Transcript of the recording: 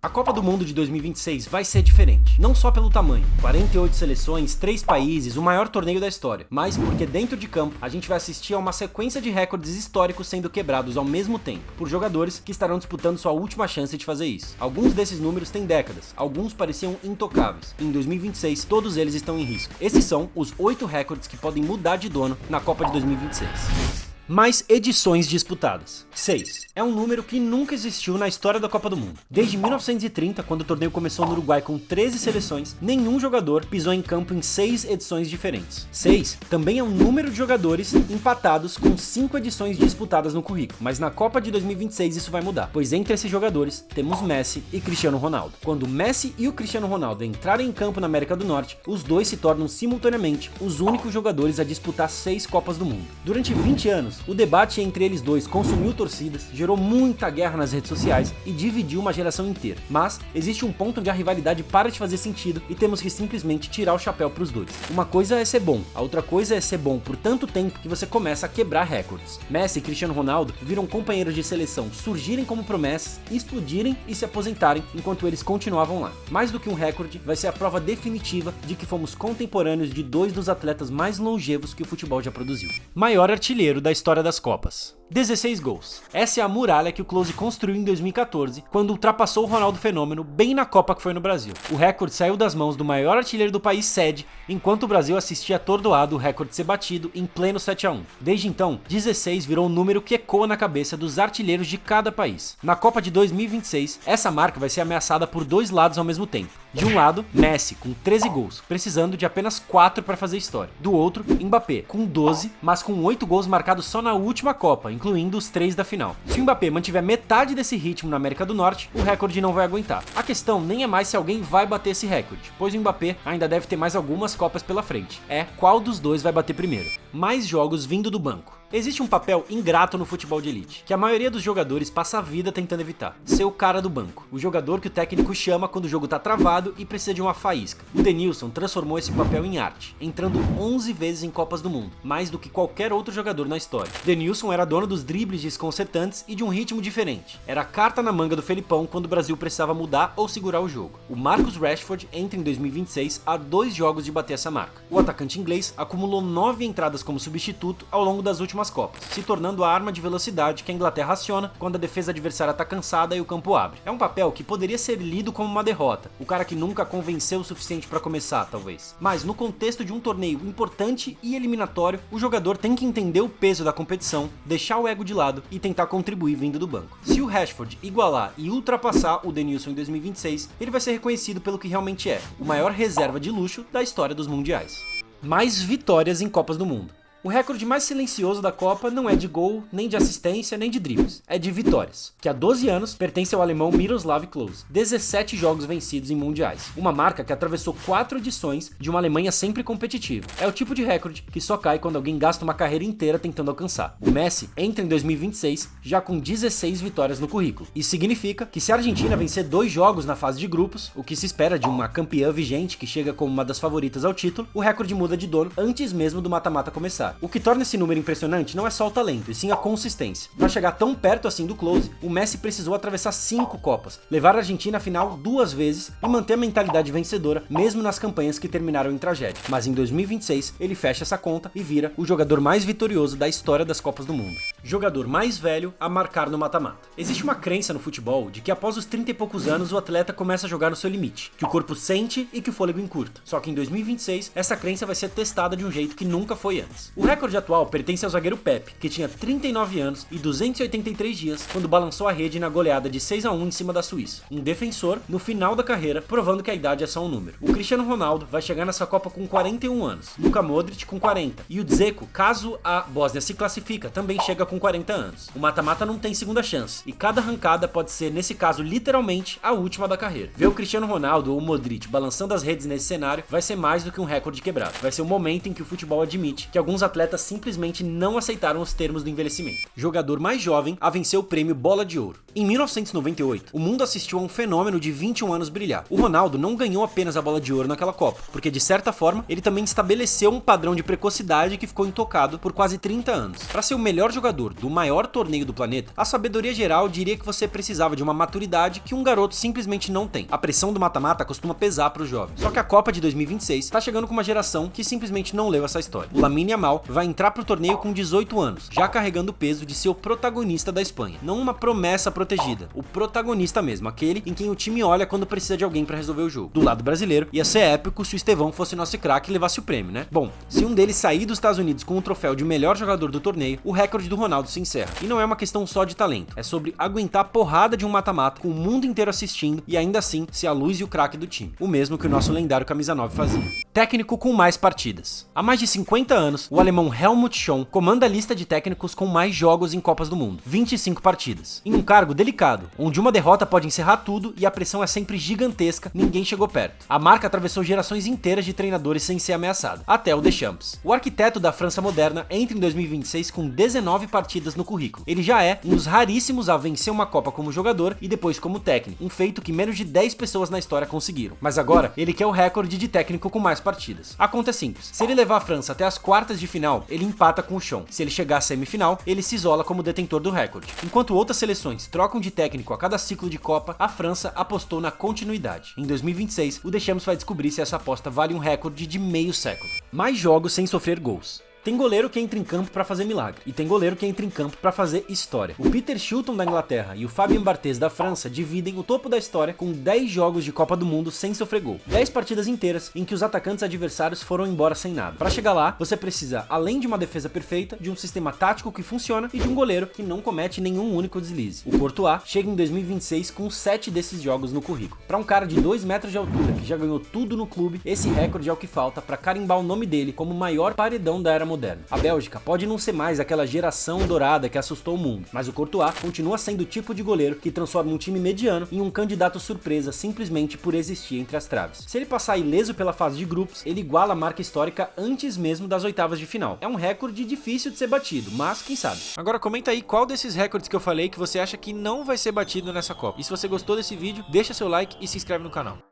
A Copa do Mundo de 2026 vai ser diferente, não só pelo tamanho, 48 seleções, 3 países, o maior torneio da história, mas porque dentro de campo a gente vai assistir a uma sequência de recordes históricos sendo quebrados ao mesmo tempo, por jogadores que estarão disputando sua última chance de fazer isso. Alguns desses números têm décadas, alguns pareciam intocáveis, e em 2026 todos eles estão em risco. Esses são os 8 recordes que podem mudar de dono na Copa de 2026. Mais edições disputadas. 6. É um número que nunca existiu na história da Copa do Mundo. Desde 1930, quando o torneio começou no Uruguai com 13 seleções, nenhum jogador pisou em campo em 6 edições diferentes. 6 também é um número de jogadores empatados com 5 edições disputadas no currículo, mas na Copa de 2026 isso vai mudar, pois entre esses jogadores temos Messi e Cristiano Ronaldo. Quando Messi e o Cristiano Ronaldo entrarem em campo na América do Norte, os dois se tornam simultaneamente os únicos jogadores a disputar 6 Copas do Mundo. Durante 20 anos, o debate entre eles dois consumiu torcidas, gerou muita guerra nas redes sociais e dividiu uma geração inteira. Mas existe um ponto onde a rivalidade para de fazer sentido e temos que simplesmente tirar o chapéu para os dois. Uma coisa é ser bom, a outra coisa é ser bom por tanto tempo que você começa a quebrar recordes. Messi e Cristiano Ronaldo viram companheiros de seleção surgirem como promessas, explodirem e se aposentarem enquanto eles continuavam lá. Mais do que um recorde, vai ser a prova definitiva de que fomos contemporâneos de dois dos atletas mais longevos que o futebol já produziu. Maior artilheiro da história das Copas. 16 gols. Essa é a muralha que o Klose construiu em 2014, quando ultrapassou o Ronaldo Fenômeno bem na Copa que foi no Brasil. O recorde saiu das mãos do maior artilheiro do país sede, enquanto o Brasil assistia atordoado o recorde ser batido em pleno 7-1. Desde então, 16 virou um número que ecoa na cabeça dos artilheiros de cada país. Na Copa de 2026, essa marca vai ser ameaçada por dois lados ao mesmo tempo. De um lado, Messi, com 13 gols, precisando de apenas 4 para fazer história. Do outro, Mbappé, com 12, mas com 8 gols marcados só na última Copa, incluindo os 3 da final. Se o Mbappé mantiver metade desse ritmo na América do Norte, o recorde não vai aguentar. A questão nem é mais se alguém vai bater esse recorde, pois o Mbappé ainda deve ter mais algumas Copas pela frente. É qual dos dois vai bater primeiro. Mais jogos vindo do banco. Existe um papel ingrato no futebol de elite, que a maioria dos jogadores passa a vida tentando evitar. Ser o cara do banco. O jogador que o técnico chama quando o jogo tá travado e precisa de uma faísca. O Denilson transformou esse papel em arte, entrando 11 vezes em Copas do Mundo, mais do que qualquer outro jogador na história. Denilson era dono dos dribles desconcertantes e de um ritmo diferente. Era a carta na manga do Felipão quando o Brasil precisava mudar ou segurar o jogo. O Marcus Rashford entra em 2026 a 2 jogos de bater essa marca. O atacante inglês acumulou 9 entradas como substituto ao longo das últimas Copas, se tornando a arma de velocidade que a Inglaterra aciona quando a defesa adversária está cansada e o campo abre. É um papel que poderia ser lido como uma derrota, o cara que nunca convenceu o suficiente para começar, talvez. Mas no contexto de um torneio importante e eliminatório, o jogador tem que entender o peso da competição, deixar o ego de lado e tentar contribuir vindo do banco. Se o Rashford igualar e ultrapassar o Denilson em 2026, ele vai ser reconhecido pelo que realmente é, o maior reserva de luxo da história dos mundiais. Mais vitórias em Copas do Mundo. O recorde mais silencioso da Copa não é de gol, nem de assistência, nem de dribles. É de vitórias, que há 12 anos pertence ao alemão Miroslav Klose. 17 jogos vencidos em mundiais. Uma marca que atravessou 4 edições de uma Alemanha sempre competitiva. É o tipo de recorde que só cai quando alguém gasta uma carreira inteira tentando alcançar. O Messi entra em 2026 já com 16 vitórias no currículo. Isso significa que se a Argentina vencer 2 jogos na fase de grupos, o que se espera de uma campeã vigente que chega como uma das favoritas ao título, o recorde muda de dono antes mesmo do mata-mata começar. O que torna esse número impressionante não é só o talento, e sim a consistência. Para chegar tão perto assim do Klose, o Messi precisou atravessar 5 Copas, levar a Argentina à final 2 vezes e manter a mentalidade vencedora, mesmo nas campanhas que terminaram em tragédia. Mas em 2026, ele fecha essa conta e vira o jogador mais vitorioso da história das Copas do Mundo. Jogador mais velho a marcar no mata-mata. Existe uma crença no futebol de que após os 30 e poucos anos o atleta começa a jogar no seu limite, que o corpo sente e que o fôlego encurta. Só que em 2026, essa crença vai ser testada de um jeito que nunca foi antes. O recorde atual pertence ao zagueiro Pepe, que tinha 39 anos e 283 dias quando balançou a rede na goleada de 6-1 em cima da Suíça. Um defensor no final da carreira, provando que a idade é só um número. O Cristiano Ronaldo vai chegar nessa Copa com 41 anos, Luka Modric com 40, e o Dzeko, caso a Bósnia se classifica, também chega com 40 anos. O mata-mata não tem segunda chance, e cada arrancada pode ser, nesse caso, literalmente a última da carreira. Ver o Cristiano Ronaldo ou o Modric balançando as redes nesse cenário vai ser mais do que um recorde quebrado. Vai ser o momento em que o futebol admite que alguns atletas simplesmente não aceitaram os termos do envelhecimento. Jogador mais jovem a vencer o prêmio Bola de Ouro. Em 1998, o mundo assistiu a um fenômeno de 21 anos brilhar. O Ronaldo não ganhou apenas a Bola de Ouro naquela Copa, porque de certa forma, ele também estabeleceu um padrão de precocidade que ficou intocado por quase 30 anos. Para ser o melhor jogador jogador do maior torneio do planeta, a sabedoria geral diria que você precisava de uma maturidade que um garoto simplesmente não tem. A pressão do mata-mata costuma pesar para os jovens. Só que a Copa de 2026 tá chegando com uma geração que simplesmente não leu essa história. O Lamine Yamal vai entrar pro torneio com 18 anos, já carregando o peso de ser o protagonista da Espanha. Não uma promessa protegida, o protagonista mesmo, aquele em quem o time olha quando precisa de alguém para resolver o jogo. Do lado brasileiro, ia ser épico se o Estevão fosse nosso craque e levasse o prêmio, né? Bom, se um deles sair dos Estados Unidos com o troféu de melhor jogador do torneio, o recorde do Ronaldo se encerra. E não é uma questão só de talento, é sobre aguentar a porrada de um mata-mata com o mundo inteiro assistindo e ainda assim ser a luz e o craque do time. O mesmo que o nosso lendário camisa 9 fazia. Técnico com mais partidas. Há mais de 50 anos, o alemão Helmut Schön comanda a lista de técnicos com mais jogos em Copas do Mundo, 25 partidas. Em um cargo delicado, onde uma derrota pode encerrar tudo e a pressão é sempre gigantesca, ninguém chegou perto. A marca atravessou gerações inteiras de treinadores sem ser ameaçada, até o Deschamps. O arquiteto da França moderna entra em 2026 com 19 partidas no currículo. Ele já é um dos raríssimos a vencer uma Copa como jogador e depois como técnico, um feito que menos de 10 pessoas na história conseguiram. Mas agora, ele quer o recorde de técnico com mais partidas. A conta é simples. Se ele levar a França até as quartas de final, ele empata com o Schön. Se ele chegar à semifinal, ele se isola como detentor do recorde. Enquanto outras seleções trocam de técnico a cada ciclo de Copa, a França apostou na continuidade. Em 2026, o Deschamps vai descobrir se essa aposta vale um recorde de meio século. Mais jogos sem sofrer gols. Tem goleiro que entra em campo pra fazer milagre, e tem goleiro que entra em campo pra fazer história. O Peter Shilton da Inglaterra e o Fabien Barthez da França dividem o topo da história com 10 jogos de Copa do Mundo sem sofrer gol. 10 partidas inteiras em que os atacantes adversários foram embora sem nada. Pra chegar lá, você precisa, além de uma defesa perfeita, de um sistema tático que funciona e de um goleiro que não comete nenhum único deslize. O Courtois chega em 2026 com 7 desses jogos no currículo. Pra um cara de 2 metros de altura que já ganhou tudo no clube, esse recorde é o que falta pra carimbar o nome dele como o maior paredão da era moderna. A Bélgica pode não ser mais aquela geração dourada que assustou o mundo, mas o Courtois continua sendo o tipo de goleiro que transforma um time mediano em um candidato surpresa simplesmente por existir entre as traves. Se ele passar ileso pela fase de grupos, ele iguala a marca histórica antes mesmo das oitavas de final. É um recorde difícil de ser batido, mas quem sabe. Agora comenta aí qual desses recordes que eu falei que você acha que não vai ser batido nessa Copa. E se você gostou desse vídeo, deixa seu like e se inscreve no canal.